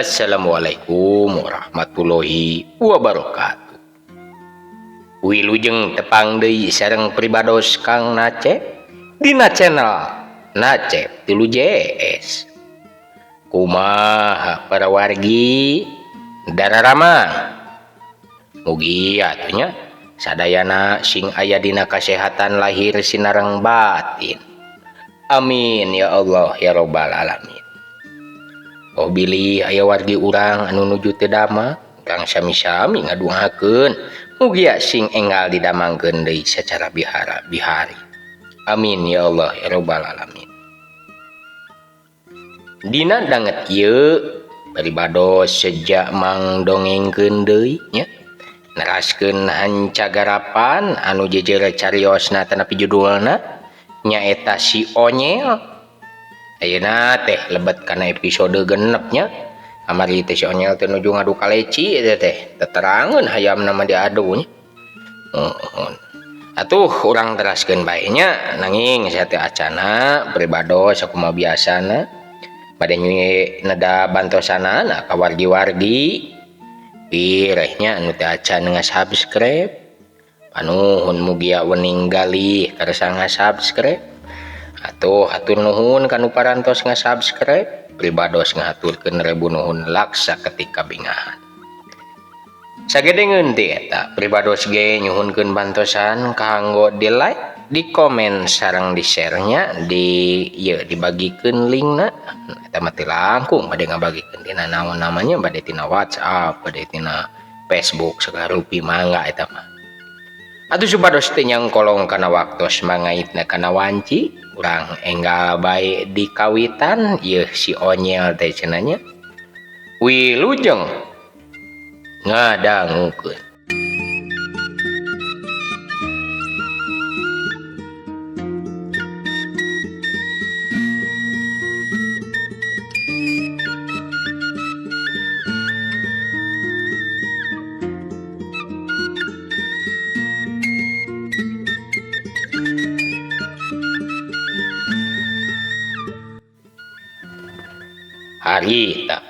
Assalamualaikum warahmatullahi wabarakatuh. Wilujeng tepang deui sareng pribados Kang Nacep dina channel Nacep 3JS. Kumaha para wargi dararamang? Mugi atunya sadayana sing aya dina kasehatan lahir sinareng batin. Amin ya Allah ya robbal alamin. Oh bilih aya wargi urang anu nuju teu dama, kang sami-sami ngaduhakeun mugi sing enggal didamangkeun deui sacara bihara-bihari. Amin ya Allah ya robbal alamin. Dina danget ieu paribados sejak mangdongengkeun deui nya. Neraskeun hancagarapan anu jejer cariosna tanapi judulna nyaeta si Onyel. Ayeuna teh lebet kana episode genepnya. Amari teh si Onyel teh nuju ngadu kaleci eta teh. Teterangeun hayam nama diadu nya. Atuh urang teraskeun bae nya nanging saya teh acana pribados sakumaha biasana bade nyuye nada bantosana ka wargi-wargi pirehnya anu teh acan ngasubscribe panuhun mugi wening galih karasa ngasubscribe. Atuh hatur nuhun kanu parantos ngasubscribe pribados ngahaturkeun rebu nuhun laksa ketika bingahan. Sagedengeun teh eta pribados ge nyuhunkeun bantosan kanggo di like, di komen sareng di share-nya di ieu dibagikeun linkna eta mah teh langkung bade ngabagikeun tina naon namanya bade tina WhatsApp, bade tina Facebook sagarupi mangga eta mah. Atuh supados teu nyangkolong kana waktos mangaitna kana wanci urang enggal bae di kawitan ieu si Onyel teh cenanya. Wilujeng ngadangukeun. Harita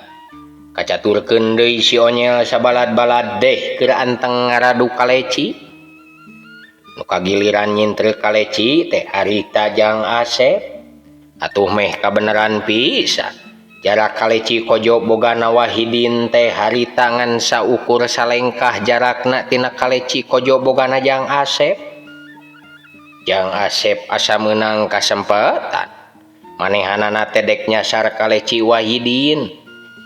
kacaturkeun deui si Onyel sabalad-balad deh keur anteng ngaradu kaleci. Nu kagiliran nyintreu kaleci teh harita Jang Asep. Atuh meh kabeneran pisan. Jarak kaleci kojo bogana Wahidin teh harita ngan saukur salengkah jarakna tina kaleci kojo bogana Jang Asep. Jang Asep asa meunang kasempatan. Manehanana tedek nyasar kaleci Wahidin.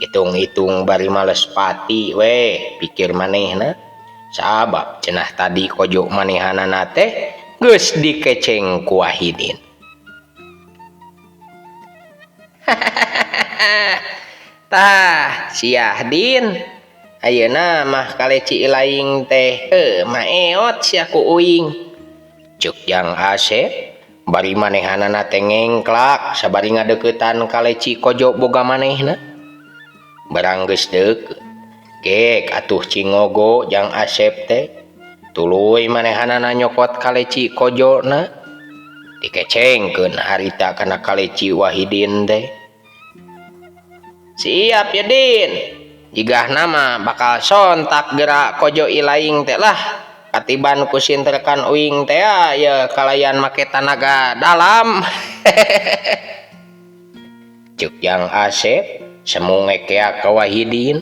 Hitung-hitung bari males pati weh pikir manehna. Sabab cenah tadi kojo manehanana teh geus dikeceng ku Wahidin. Tah si Yahdin ayeuna mah kaleci ilaing teh maeot sia ku uing. Ceuk Jang Asep bari manehanana teh ngengklak sabari ngadeuketan kaleci kojo boga manehna. Barang geus deukeut gek atuh cingogo Jang Asep teh tuluy manehanana nyokot kaleci kojona dikecengkeun harita kana kaleci Wahidin teh. Siap ya Din, jigahna mah bakal sontak gerak kojo ilaing teh lah katiban ku sinterkan uing teh ya kalayan make tanaga dalam. Cuk Jang Asep semungekea ke Wahidin.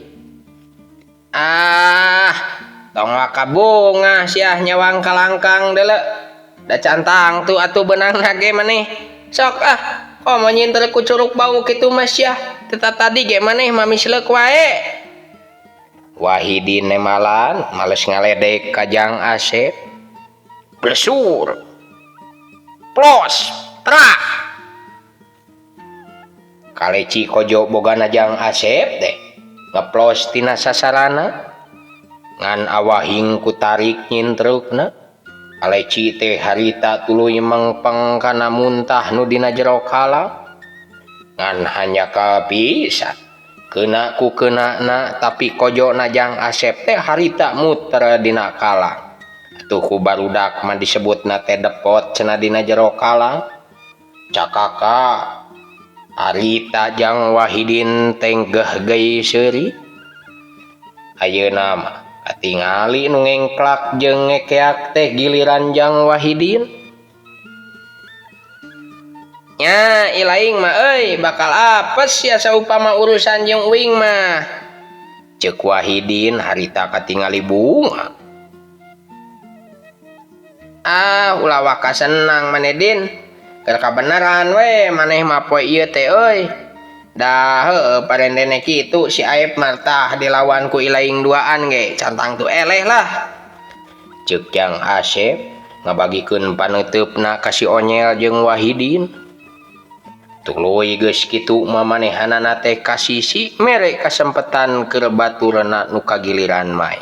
Tong wakabunga siah nyawang kalangkang deuleu. Da cantang tu atuh benangna ge maneh. Sok komo nyinter ku curug bau kitu mah siah. Teta tadi ge maneh mamisleuk wae. Wahidin nemalan males ngaledek ka Jang Asep. Blesur. Plos, trak. Kaleci kojo bogana Jang Asep teh ngeplos tina sasarana ngan awahing ku tarik nyintreukna. Kaleci teh harita tuluy mengpeng kana muntah nu dina jero kalang ngan hanya kapisan keuna ku keunana tapi kojona Jang Asep teh harita muter dina kalang. Atuh ku barudak mah disebutna teh depot cenah dina jero kalang. Cakaka harita Jang Wahidin tenggeh gay seuri ayeuna mah katingali nu ngengklak jeung ngekeak teh giliran Jang Wahidin. Nya ilaing mah euy bakal apes ya saupama urusan jeung uing mah, ceuk Wahidin harita katingali bunga. Ulah waka senang maneh Din, keur kabeneran we maneh mah poe ieu teh euy. Da heueuh parendene kitu si Aep mah tah dilawan ku ilaing duaan ge cantang tu eleh lah, ceuk Jang Asep ngabagikeun paneutupna ka si Onyel jeung Wahidin. Tuluy geus kitu mah manehanana teh kasisi mere kasempetan keur baturna nu kagiliran main.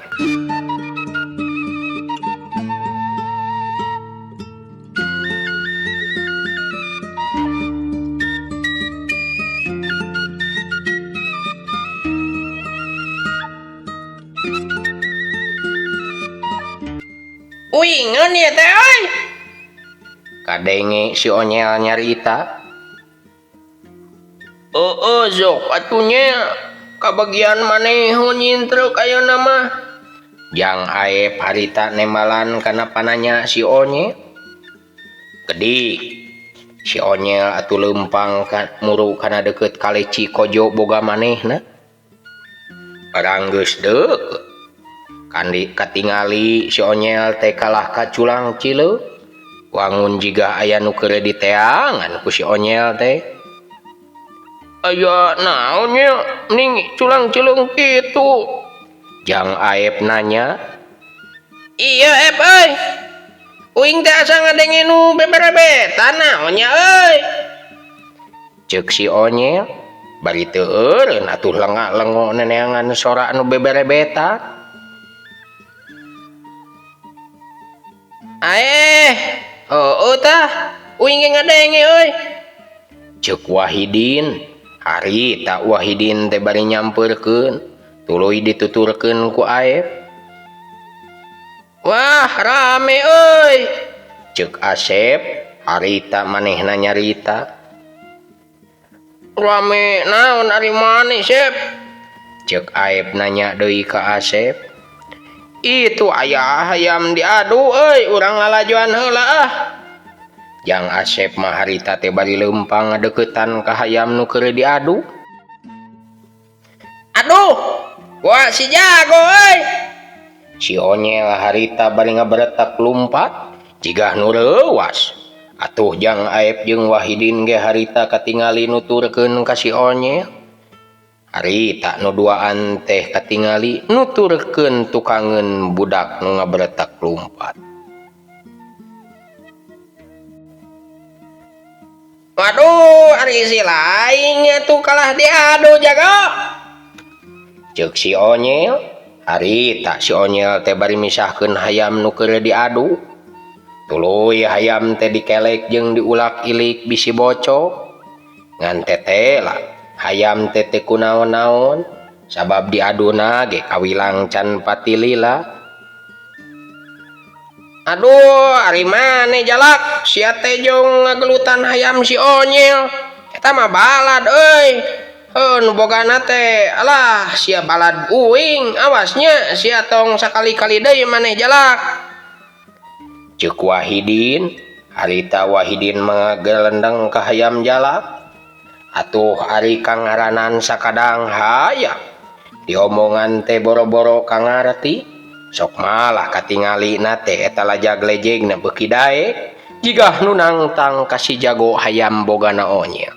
Uingeun ieu teh euy, kadenge si Onyel nyarita. Zok atunya kabagian maneh nyintruk ayeuna mah, Jang Aep harita nembalan kana pananya si Onyel. Gedi si Onyel atuh leumpang muru kana deukeut kaleci kojo boga manehna. Barang geus deukeut kandi katingali si Onyel teh kalah ka culang Cileuk, wangun jiga aya nu keur diteangan ku si Onyel teh. Aya naon nya mending culang Cileung kitu, Jang Aep nanya. Iya Ep euy, uing teh asa ngadenge nu beberebetan naon nya euy, ceuk si Onyel bari teu eureun atuh lenga-lengo neneangan sora nu beberebetan. Heueuh tah uing ge ngadenge euy, ceuk Wahidin. Harita Wahidin teh bari nyampeurkeun tuluy dituturkeun ku Aep. Wah rame euy, ceuk Asep harita manehna nyarita. Rame naon ari maneh Sep, ceuk Aep nanya deui ka Asep. Itu aya hayam diadu euy, urang ngalajoan heula ah, Jang Asep mah harita teh bari leumpang ngadeuketan ka hayam nu keur diadu. Aduh, wah si jago euy, si Onyel harita bari ngabaretak lumpat jigah nu leuwas. Atuh Jang Aep jeung Wahidin ge harita katingali nuturkeun ka si Onyel. Harita nu duaan teh katingali nuturkeun tukangeun budak nu ngabaretak lumpat. Waduh, ari si laingnya tuh kalah diadu jago, ceuk si Onyel. Harita si Onyel teh bari misahkeun hayam nu keur diadu. Tuluy hayam teh dikelek jeung diulak-ilik bisi bocok. Ngan tetela hayam teh teu kunaon-naon sabab diaduna ge kawilang can pati lila. Aduh, ari maneh jalak sia teh jong ngagelutan hayam si Onyel. Eta mah balad euy. Nu bogana teh alah sia balad uing, awasnya sia tong sakali-kali deui maneh jalak, ceuk Wahidin. Harita Wahidin magelendeng ka hayam jalak. Atuh ari kangaranan sakadang hayam diomongan teh boro-boro kangarti, sok malah katingali teh eta lajag-lejegna beuki daek jigah nu nangtang ka si jago hayam bogana Onyel.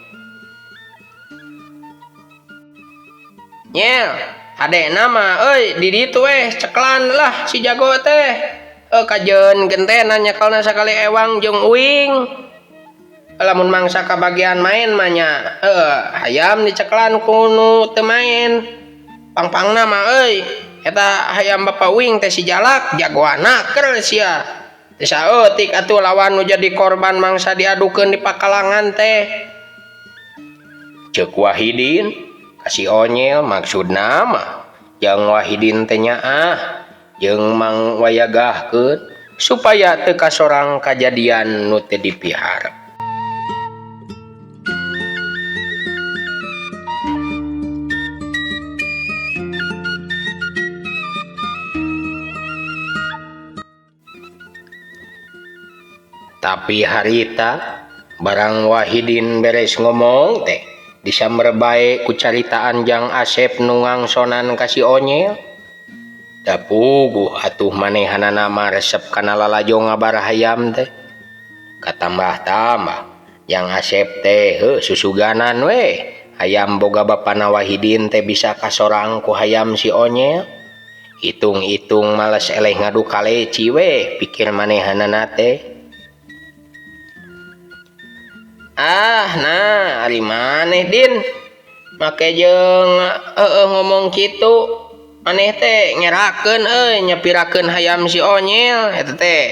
Nyel, hadena mah euy di ditu ceklan lah si jago teh. Kajeun gentenan nyekelna sakali ewang jeung uing. Lamun mangsa kabagian main mah nya hayam diceklan ku nu teu main. Pangpangna mah euy eta hayam bapa uing teh si jalak jagoana keur sia. Teu saeutik atuh lawan nu jadi korban mangsa diadukeun di pakalangan teh, ceuk Wahidin. Si Onyel maksudna mah Jang Wahidin teh nyaah jeung mangwayagahkeun supaya teu kasorang kajadian nu teu dipihara. Tapi harita barang Wahidin beres ngomong teh disamber bae ku caritaan Jang Asep nungang sonan kasih onyel. Da puguh atuh manehanana mah resep kana lalajo ngabar hayam teh. Katambah-tambah Jang Asep teh susuganan we hayam boga bapana Wahidin teh bisa kasorang ku hayam si onyel. Hitung-hitung males eleh ngadu kaleci we pikir manehanana teh. Nah ari maneh Din make jeung ngomong kitu maneh teh nyerakeun nyepirakeun hayam si onyel eta teh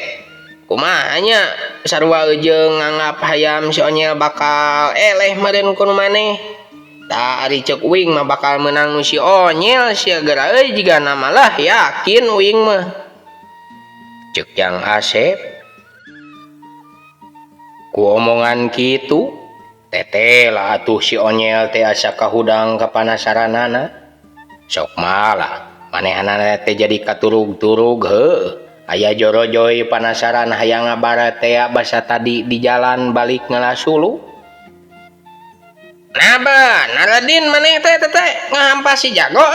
kumaha nya sarua jeung nganggap hayam si onyel bakal eleh meureun ku maneh. Da ari ceuk uing mah bakal menang nu si onyel sia geura jiga nama lah yakin uing mah ceuk Jang Asep. Ku omongan kitu teteh lah atuh si onyel teh asa kahudang kapanasaranana. Sok malah manehanana teh jadi katurug-turug aya joro-joy panasaran hayang ngabara teh basa tadi di jalan balik ngalasulu. Naba naradin maneh teh ngahampas si jago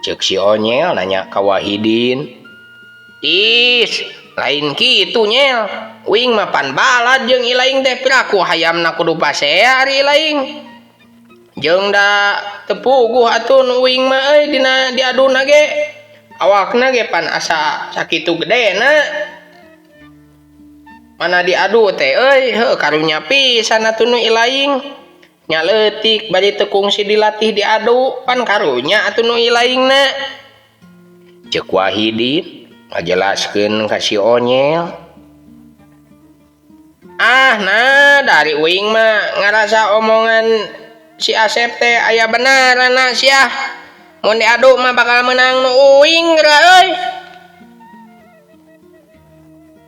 ceuk si onyel nanya ka Wahidin. Is lain kitu nyel uing mah pan balad jeung ilaing teh piraku hayamna kudu pasea ari ilaing jeung da teu puguh atuh nu uing mah dina diaduna ge awakna ge pan asa sakitu gedena mana diadu teh karunya pisan atuh nu ilaing nya leutik bari teu kungsi dilatih diadu pan karunya atuh nu ilaingna ceuk Wahidin ngajelaskeun ka si onyel. Nah dari uing mah ngarasa omongan si Asep teh aya benarana sia mun diadu mah bakal menang nu uing geura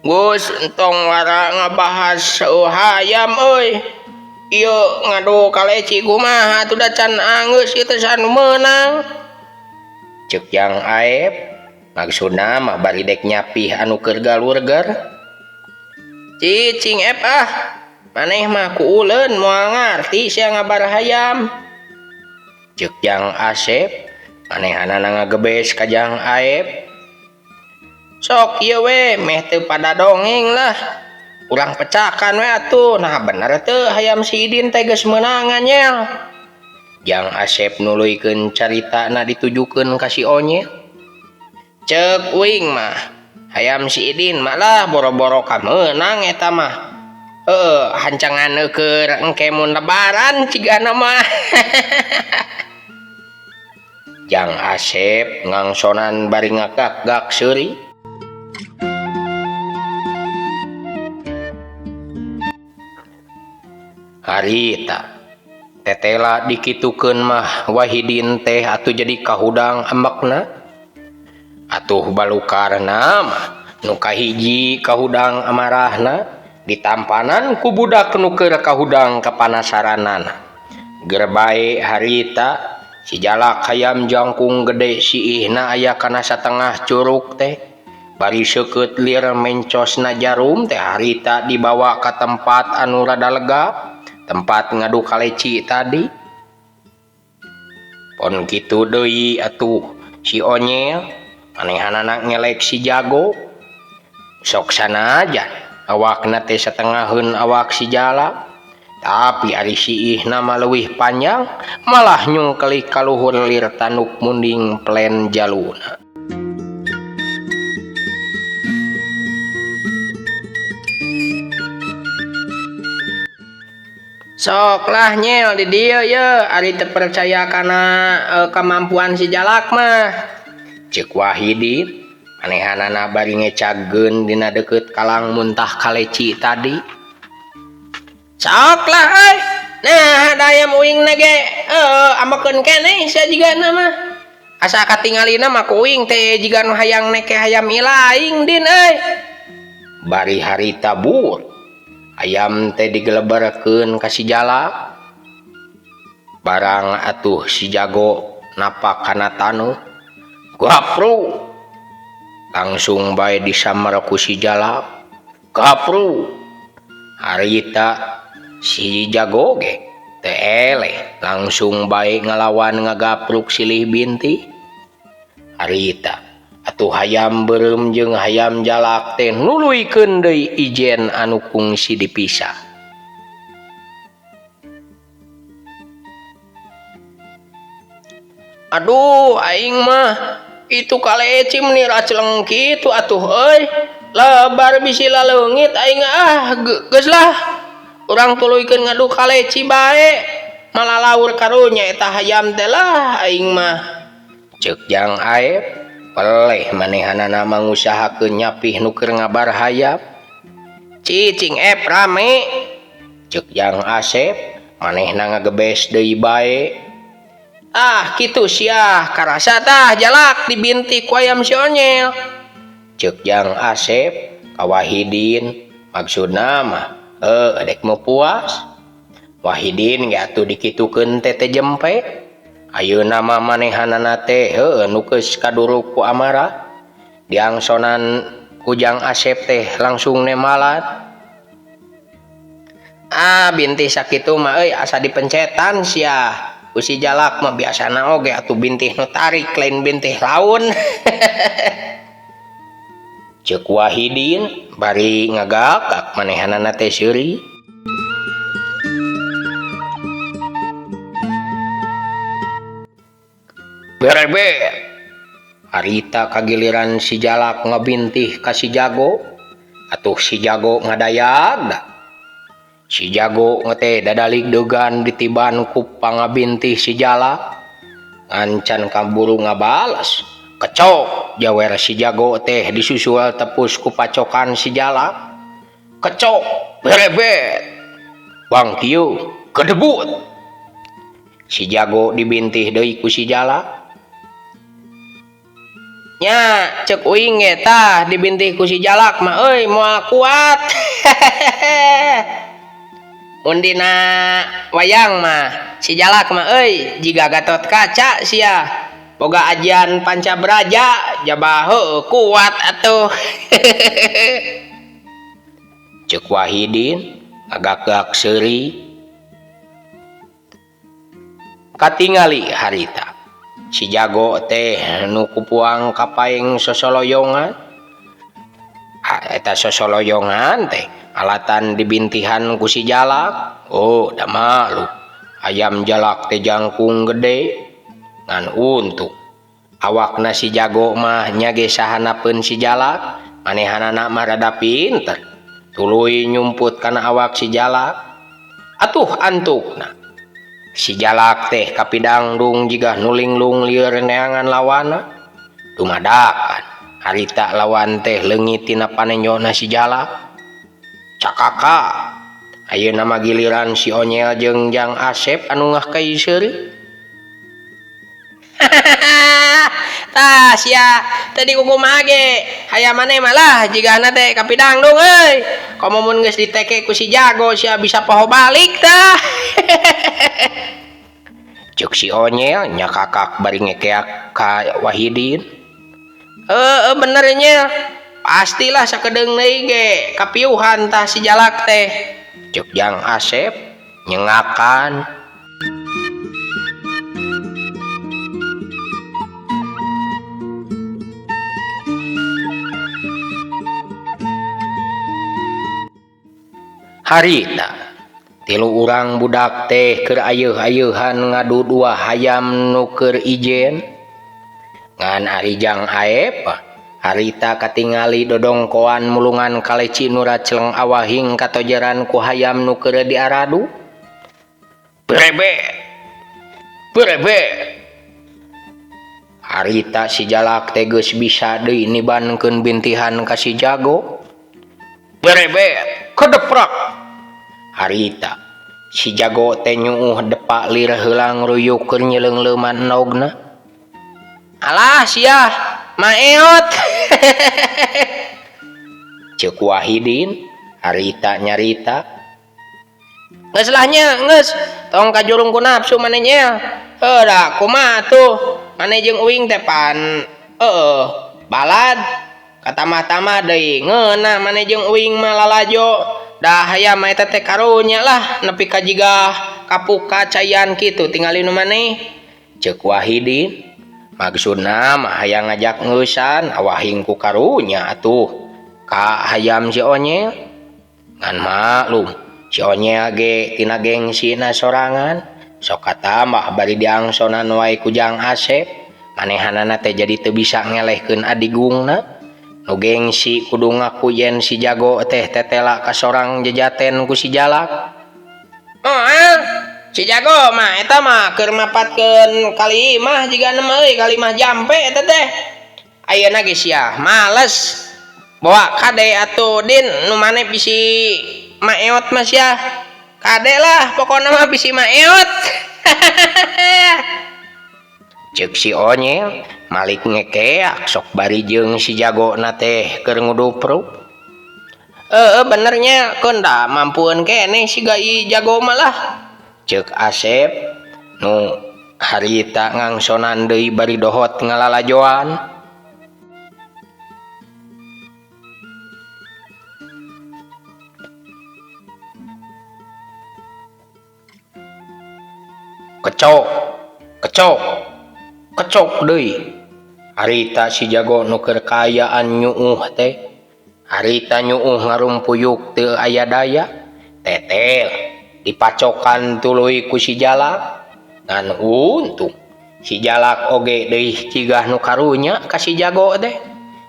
Gus entong wara ngabahas hayam ieu ngadu kaleci kumaha atuh da can angeus ieu teh san meunang ceuk Jang Aep. Maksudna mah bari dek nyapih anu keur galurger. Cicing maneh mah ku uleun moal ngarti sia ngabar hayam ceuk Jang Asep manehanana ngagebes ka Jang Aep. Sok ieu we meh teu pada dongeng lah urang pecakan we atuh nah bener teu hayam si Idin teh geus meunangan nyel. Jang Asep nuluykeun caritana ditujukeun ka si onyel. Ceuk uing mah hayam si Idin mah lah boro-boro ka meunang eta mah hancangan keur engke mun lebaran cigana mah Jang Asep ngangsonan bari ngagak-gak seuri. Harita tetela dikitukeun mah Wahidin teh atuh jadi kahudang ambakna. Atuh balukarna mah nu kahiji kahudang amarahna ditampanan ku budak nu keur kahudang kapanasaranana. Ger bae harita si jalak hayam jangkung gede siihna aya kana satengah curug teh bari seukeut lir mencosna jarum teh harita dibawa ka tempat anu rada lega tempat ngadu kaleci tadi. Pon kitu deui atuh si onyel manehanana ngelek si jago sok sanajan awakna teh satengaheun awak si jalak tapi ari siihna mah leuwih panjang malah nyungkelik ka luhur lir tanduk munding plen jaluna. Sok lah nyel di dieu ye ari teu percaya kana kemampuan si jalak mah ceuk Wahidin manehanana bari ngecageun dina deukeut kalang muntah kaleci tadi. Sok lah nah dayam uingna ge ambekeun keneh sajigana mah asa katingalina mah ku uing teh jiga nu hayang neke hayam ilaing Din bari harita bur ayam teh digeleberkeun ka si jalak barang atuh si jago napak kana taneuh gapru langsung bae disamar ku si jalak kapru harita si jago ge teu eleh langsung bae ngalawan ngagapruk silih binti harita atuh hayam beureum jeung hayam jalak teh nuluykeun deui ijen anu kungsi dipisah. Aduh aing mah itu kaleci meni raceleng kitu atuh euy lebar bisi laleungit aing geus lah urang tuluykeun ngadu kaleci bae malah laur karunya eta hayam teh lah aing mah ceuk Jang Aep peleh manehanana mangusahakeun nyapih nu keur ngabar hayam. Cicing rame ceuk Jang Asep manehna ngagebes deui bae. Kitu sia karasa tah jalak dibinti ku hayam si Onyel ceuk Jang Asep ka Wahidin maksudna mah dek mau puas. Wahidin ge atuh dikitukeun tete jempe ayeuna mah manehanana teh nu geus kaduruk ku amarah diangsonan ku Jang Asep teh langsung nemalan. Binti sakitu mah euy asa dipencetan sia ku si jalak mah biasana oge atuh bintih nu tarik lain bintih laun. Ceuk Wahidin bari ngagakak manehanana teh seuri. Berebet harita kagiliran si jalak ngabintih ka si jago atuh si jago ngadayag da. Si jago ngete dadalig degan ditiban ku pangabintih si jalak ngancan kaburu ngabalas kecok jawer si jago teh disusul tepus ku pacokan si jalak kecok berebet bang kieu kedebut. Si jago dibintih deui ku si jalak nya ceuk uing ge tah dibintih ku si jalak mah euy moal kuat. Undina wayang mah si jalak mah euy jiga Gatot Kaca sia boga ajian Pancabraja jabah kuat atuh. Ceuk Wahidin agak-agak seuri. Katingali harita si jago teh nu kupuang kapaeng sosoloyongan eta sosoloyongan teh alatan dibintihan ku si jalak. Da malu ayam jalak teh jangkung gede ngan untuk awakna si jago mah nya ge sahanapeun si jalak manehanana mah rada pinter tuluy nyumput kana awak si jalak. Atuh antukna si jalak teh kapidangdung jiga nulinglung lieur neangan lawana dumadakan harita lawan teh leungit tina panenjona si jalak. Cakaka ayeuna mah giliran si Onyel jeung Jang Asep anu ngahkei seuri. Tah sia tadi kumaha ge hayam maneh malah jigana teh kapidangdung euy komo mun geus diteke ku si jago sia bisa poho balik tah. Ceuk si Onyel nya kakak bari ngekeak ka Wahidin. Bener nya pastilah sakedeung deui ge kapiuhan tah si jalak teh ceuk Jang Asep nyengakan. Harita tilu urang budak teh keur ayeuh-ayeuhan ngadu dua hayam nu keur ijen ngan ari Jang Aep harita katingali dodongkoan mulungan kaleci nu raceleng awahing katojeran ku hayam nu keur diaradu. Berebet harita si jalak teh geus bisa deui nibankeun bintihan ka si jago. Berebet kedeprak harita si jago teh nyuuh depak lir heulang ruyuk keur nyeleungleuman nogna. Alah sia maeot. Ceuk Wahidin harita nyarita. Geus lah nya geus tong kajurung ku nafsu maneh nya. Da kumaha tuh maneh jeung uing teh pan balad Katama-tama deui ngeuna maneh jeung uing mah lalajo dah hayam eta teh karunya lah nepi ka jiga kapuk kacayan kitu tingali nu maneh ceuk Wahidin. Maksudna mah hayang ngajak ngeusan awahing ku karunya atuh ka hayam si Onyel. Ngan maklum si Onyel ge tina gengsina sorangan sok katambah bari diangsonan wae ku Jang Asep manehanana teh jadi teu bisa ngelehkeun adigungna nu gengsi kudu ngaku yen si jago teh tetela ka sorang jejaten ku si Jalak. Si jago mah eta mah keur mapatkeun kalimah jiga mah kalimah jampe eta teh. Ayeuna ge sia males bawa kade atuh Din nu maneh bisi maeot mah sia. Kade lah pokona mah bisi maeot. Ceuk si Onyel malik ngekeak sok bari jeung si jago na teh keur ngudupruk. Benernya keunda mampueun keneh si gai jago malah. Ceuk Asep nu harita ngangsonan deui bari dohot ngalalajoan. Kecok deui. Harita si jago nu keur kaayaan nyuuh teh. Harita nyuuh ngarumpuyuk teu aya daya. Tetel dipacokan tuluy ku si Jalak. Ngan untung si Jalak oge deui cigah nu karunya ka si jago teh.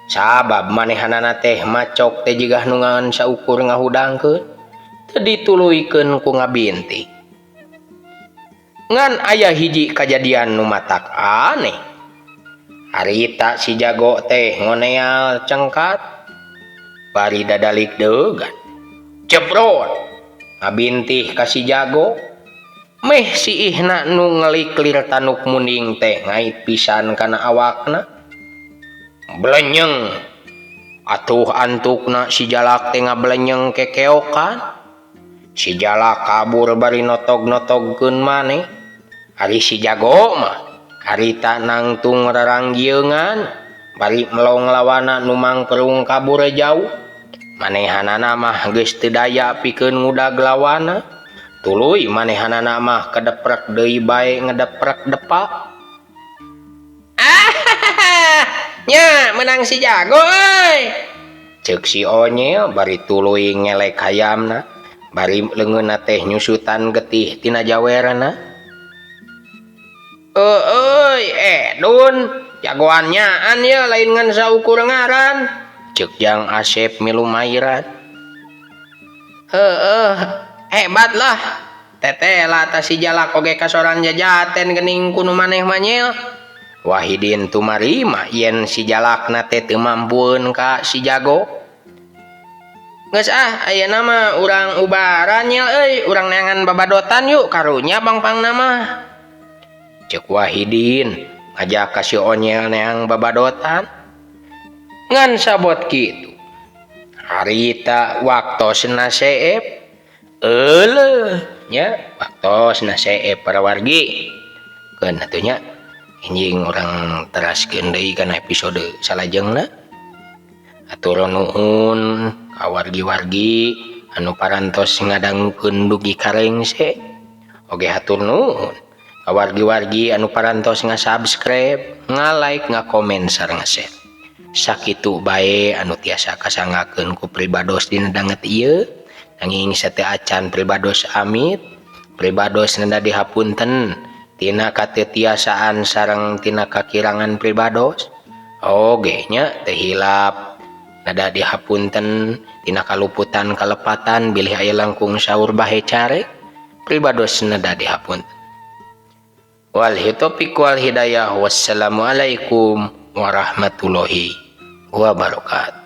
Sabab manehanana teh macok teh jigah nu ngan saukur ngahudangkeun teu dituluykeun ku ngabinti. Ngan aya hiji kajadian nu matak aneh. Harita si jago teh ngoneal cengkat bari dadalik deugan ceprot ngabintih ka si jago meh si ihna nu ngeliklir tanuk munding teh ngait pisan kana awakna. Blenyeng atuh antukna si Jalak teh ngablenyeng kekeokan. Si Jalak kabur bari notog-notogkeun maneh. Ari si jago mah harita nangtung raranggieugan bari melong lawana nu mangkerung kabur jauh. Manehanana mah geus teu daya pikeun ngudag lawana. Tuluy manehanana mah kedeprek deui bae ngedeprek depak. Nya menang si jago euy. Ceuk si Onyel bari tuluy ngelek hayamna bari leungeunna teh nyusutan getih tina jawerna. Dun jagoan nyaan ya lain ngan saukur ngaran. Ceuk Jang Asep milu mairan. Hebat lah. Tetela ta si Jalak oge kasoran jajaten geuning kuno maneh mah Nyel. Wahidin tumarima yen si Jalakna teh teu mampueun ka si jago. Geus ayeuna mah urang ubaran Nyel euy, urang neangan babadotan yuk karunya pangpangna mah. Ceuk Wahidin ngajak ka si Onyel neang babadotan. Ngan sabot kitu harita waktosna seep euleuh nya waktosna seep para wargi. Keun atuh nya enjing urang teraskeun deui kana episode salajengna. Atur nuhun ka wargi-wargi anu parantos ngadangukeun dugi karengse. Oge hatur nuhun wargi-wargi anu parantos nga-subscribe, nga-like, nga-komen sareng nga-share. Sakitu bae anu tiasa kasangakeun ku pribados dina danget ieu, nanging sateu acan pribados amit, pribados nanda dihapunten tina katetiasaan sareng tina kakirangan pribados. Oge nya teu hilap nada dihapunten tina kaluputan kalepatan bilih aya langkung saur bahe carek, pribados nada dihapunten. Wal taufiq wal hidayah. Wassalamualaikum warahmatullahi wabarakatuh.